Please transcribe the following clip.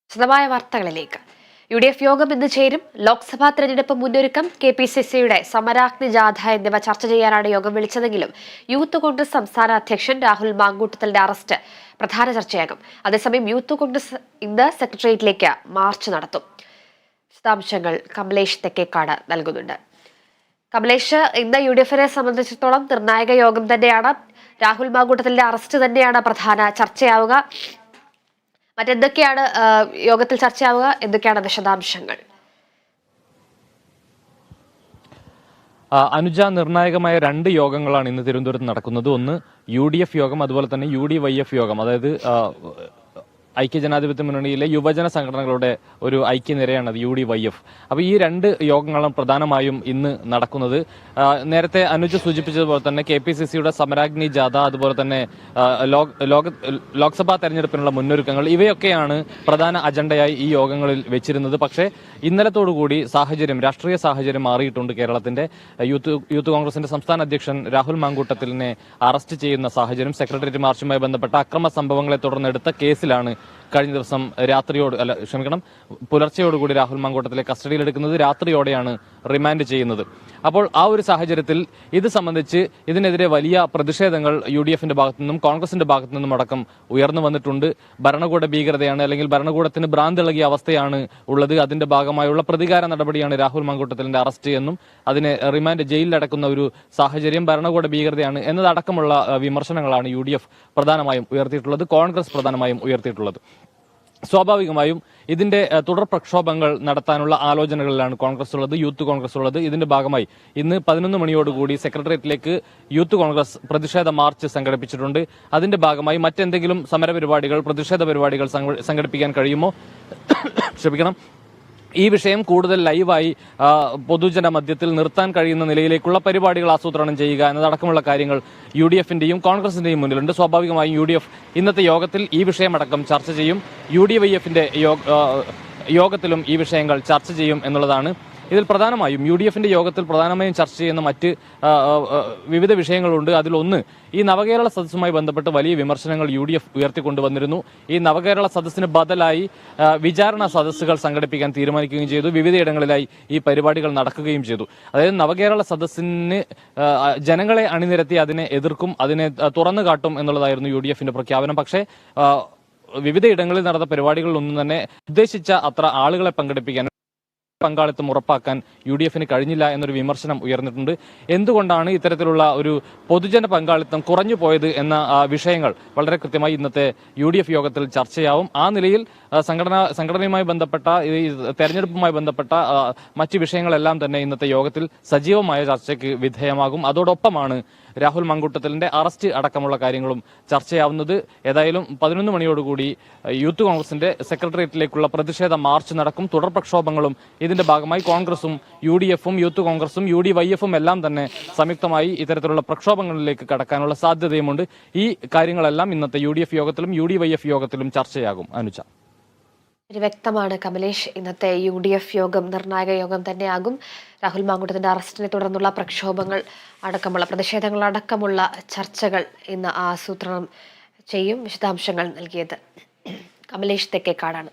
വിശദമായ വാർത്തകളിലേക്ക്. UDF യോഗം ഇന്ന് ചേരും. ലോക്സഭാ തെരഞ്ഞെടുപ്പ് മുന്നൊരുക്കം, KPCCയുടെ സമരാഗ്നി ജാഥ എന്നിവ ചർച്ച ചെയ്യാനാണ് യോഗം വിളിച്ചതെങ്കിലും യൂത്ത് കോൺഗ്രസ് സംസ്ഥാന അധ്യക്ഷൻ രാഹുൽ മാങ്കൂട്ടത്തലിന്റെ അറസ്റ്റ് പ്രധാന ചർച്ചയാകും. അതേസമയം യൂത്ത് കോൺഗ്രസ് ഇന്ന് സെക്രട്ടേറിയറ്റിലേക്ക് മാർച്ച് നടത്തും. വിശദാംശങ്ങൾ കമലേഷ് തെക്കേക്കാട് നൽകുന്നുണ്ട്. കമലേഷ്, ഇന്ന് UDFനെ സംബന്ധിച്ചിടത്തോളം നിർണായക യോഗം തന്നെയാണ്. രാഹുൽ മാങ്കൂട്ടത്തലിന്റെ അറസ്റ്റ് തന്നെയാണ് പ്രധാന ചർച്ചയാവുക. മറ്റെന്തൊക്കെയാണ് യോഗത്തിൽ ചർച്ചയാവുക? എന്തൊക്കെയാണ് വിശദാംശങ്ങൾ? അനുജ, നിർണായകമായ 2 യോഗങ്ങളാണ് ഇന്ന് തിരുവനന്തപുരത്ത് നടക്കുന്നത്. ഒന്ന് UDF യോഗം, അതുപോലെ തന്നെ UDYF യോഗം. അതായത് ഐക്യജനാധിപത്യ മുന്നണിയിലെ യുവജന സംഘടനകളുടെ ഒരു ഐക്യനിരയാണ് അത് UDYF. അപ്പോൾ ഈ 2 യോഗങ്ങളും പ്രധാനമായും ഇന്ന് നടക്കുന്നത്. നേരത്തെ അനുജ സൂചിപ്പിച്ചതുപോലെ തന്നെ KPCCയുടെ സമരാഗ്നി ജാഥ, അതുപോലെ തന്നെ ലോക്സഭാ തെരഞ്ഞെടുപ്പിനുള്ള മുന്നൊരുക്കങ്ങൾ, ഇവയൊക്കെയാണ് പ്രധാന അജണ്ടയായി ഈ യോഗങ്ങളിൽ വെച്ചിരുന്നത്. പക്ഷേ ഇന്നലത്തോടുകൂടി രാഷ്ട്രീയ സാഹചര്യം മാറിയിട്ടുണ്ട്. കേരളത്തിന്റെ യൂത്ത് കോൺഗ്രസിന്റെ സംസ്ഥാന അധ്യക്ഷൻ രാഹുൽ മാങ്കൂട്ടത്തിലിനെ അറസ്റ്റ് ചെയ്യുന്ന സാഹചര്യം സെക്രട്ടേറിയറ്റ് മാർച്ചുമായി ബന്ധപ്പെട്ട അക്രമ സംഭവങ്ങളെ തുടർന്ന് എടുത്ത കേസിലാണ് കഴിഞ്ഞ ദിവസം പുലർച്ചെയോടുകൂടി രാഹുൽ മാങ്കൂട്ടത്തിലെ കസ്റ്റഡിയിലെടുക്കുന്നത്. രാത്രിയോടെയാണ് റിമാൻഡ് ചെയ്യുന്നത്. അപ്പോൾ ആ ഒരു സാഹചര്യത്തിൽ ഇത് സംബന്ധിച്ച് ഇതിനെതിരെ വലിയ പ്രതിഷേധങ്ങൾ UDFന്റെ ഭാഗത്തു നിന്നും കോൺഗ്രസിന്റെ ഭാഗത്തു നിന്നും അടക്കം ഉയർന്നു വന്നിട്ടുണ്ട്. ഭരണകൂട ഭീകരതയാണ്, അല്ലെങ്കിൽ ഭരണകൂടത്തിന് ഭ്രാന്തിളകിയ അവസ്ഥയാണ് ഉള്ളത്. അതിന്റെ ഭാഗമായുള്ള പ്രതികാര നടപടിയാണ് രാഹുൽ മാങ്കൂട്ടത്തിലിന്റെ അറസ്റ്റ് എന്നും അതിനെ റിമാൻഡ് ജയിലിലടക്കുന്ന ഒരു സാഹചര്യം ഭരണകൂട ഭീകരതയാണ് എന്നതടക്കമുള്ള വിമർശനങ്ങളാണ് UDF പ്രധാനമായും ഉയർത്തിയിട്ടുള്ളത്, കോൺഗ്രസ് പ്രധാനമായും ഉയർത്തിയിട്ടുള്ളത്. സ്വാഭാവികമായും ഇതിന്റെ തുടർ പ്രക്ഷോഭങ്ങൾ നടത്താനുള്ള ആലോചനകളിലാണ് കോൺഗ്രസ് ഉള്ളത്, യൂത്ത് കോൺഗ്രസ് ഉള്ളത്. ഇതിന്റെ ഭാഗമായി ഇന്ന് 11 മണിയോടുകൂടി സെക്രട്ടേറിയറ്റിലേക്ക് യൂത്ത് കോൺഗ്രസ് പ്രതിഷേധ മാർച്ച് സംഘടിപ്പിച്ചിട്ടുണ്ട്. അതിന്റെ ഭാഗമായി മറ്റെന്തെങ്കിലും സമരപരിപാടികൾ, പ്രതിഷേധ പരിപാടികൾ സംഘടിപ്പിക്കാൻ കഴിയുമോ ഈ വിഷയം കൂടുതൽ ലൈവായി പൊതുജന മധ്യത്തിൽ നിർത്താൻ കഴിയുന്ന നിലയിലേക്കുള്ള പരിപാടികൾ ആസൂത്രണം ചെയ്യുക എന്നതടക്കമുള്ള കാര്യങ്ങൾ UDFന്റെയും കോൺഗ്രസിന്റെയും മുന്നിലുണ്ട്. സ്വാഭാവികമായും UDF ഇന്നത്തെ യോഗത്തിൽ ഈ വിഷയമടക്കം ചർച്ച ചെയ്യും. UDYFന്റെ യോഗത്തിലും ഈ വിഷയങ്ങൾ ചർച്ച ചെയ്യും എന്നുള്ളതാണ്. ഇതിൽ പ്രധാനമായും UDFന്റെ യോഗത്തിൽ പ്രധാനമായും ചർച്ച ചെയ്യുന്ന മറ്റ് വിവിധ വിഷയങ്ങളുണ്ട്. അതിലൊന്ന് ഈ നവകേരള സദസ്സുമായി ബന്ധപ്പെട്ട് വലിയ വിമർശനങ്ങൾ UDF ഉയർത്തിക്കൊണ്ടുവന്നിരുന്നു. ഈ നവകേരള സദസ്സിന് ബദലായി വിചാരണ സദസ്സുകൾ സംഘടിപ്പിക്കാൻ തീരുമാനിക്കുകയും ചെയ്തു. വിവിധയിടങ്ങളിലായി ഈ പരിപാടികൾ നടക്കുകയും ചെയ്തു. അതായത് നവകേരള സദസ്സിന് ജനങ്ങളെ അണിനിരത്തി അതിനെ എതിർക്കും, അതിനെ തുറന്നു കാട്ടും എന്നുള്ളതായിരുന്നു UDFന്റെ പ്രഖ്യാപനം. പക്ഷേ വിവിധയിടങ്ങളിൽ നടന്ന പരിപാടികളിലൊന്നും തന്നെ ഉദ്ദേശിച്ച അത്ര ആളുകളെ പങ്കാളിത്തം ഉറപ്പാക്കാൻ UDFന് കഴിഞ്ഞില്ല എന്നൊരു വിമർശനം ഉയർന്നിട്ടുണ്ട്. എന്തുകൊണ്ടാണ് ഇത്തരത്തിലുള്ള ഒരു പൊതുജന പങ്കാളിത്തം കുറഞ്ഞു പോയത് എന്ന വിഷയങ്ങൾ വളരെ കൃത്യമായി ഇന്നത്തെ UDF യോഗത്തിൽ ചർച്ചയാവും. ആ നിലയിൽ സംഘടനയുമായി ബന്ധപ്പെട്ട ഈ തെരഞ്ഞെടുപ്പുമായി ബന്ധപ്പെട്ട മറ്റ് വിഷയങ്ങളെല്ലാം തന്നെ ഇന്നത്തെ യോഗത്തിൽ സജീവമായ ചർച്ചയ്ക്ക് വിധേയമാകും. അതോടൊപ്പമാണ് രാഹുൽ മാങ്കൂട്ടത്തലിന്റെ അറസ്റ്റ് അടക്കമുള്ള കാര്യങ്ങളും ചർച്ചയാവുന്നത്. ഏതായാലും 11 മണിയോടുകൂടി യൂത്ത് കോൺഗ്രസിന്റെ സെക്രട്ടേറിയറ്റിലേക്കുള്ള പ്രതിഷേധ മാർച്ച് നടക്കും. തുടർ പ്രക്ഷോഭങ്ങളും ഇതിന്റെ ഭാഗമായി കോൺഗ്രസും UDFും യൂത്ത് കോൺഗ്രസും UDYFും എല്ലാം തന്നെ സംയുക്തമായി ഇത്തരത്തിലുള്ള പ്രക്ഷോഭങ്ങളിലേക്ക് കടക്കാനുള്ള സാധ്യതയുമുണ്ട്. ഈ കാര്യങ്ങളെല്ലാം ഇന്നത്തെ UDF യോഗത്തിലും UDYF യോഗത്തിലും ചർച്ചയാകും. അനുജ, വ്യക്തമാണ് കമലേഷ്. ഇന്നത്തെ UDF യോഗം നിർണായക യോഗം തന്നെയാകും. രാഹുൽ മാങ്കൂട്ടത്തിന്റെ അറസ്റ്റിനെ തുടർന്നുള്ള പ്രക്ഷോഭങ്ങൾ അടക്കമുള്ള പ്രതിഷേധങ്ങൾ അടക്കമുള്ള ചർച്ചകൾ ഇന്ന് ആസൂത്രണം ചെയ്യും. വിശദാംശങ്ങൾ നൽകിയത് കമലേഷ് തെക്കേക്കാടാണ്.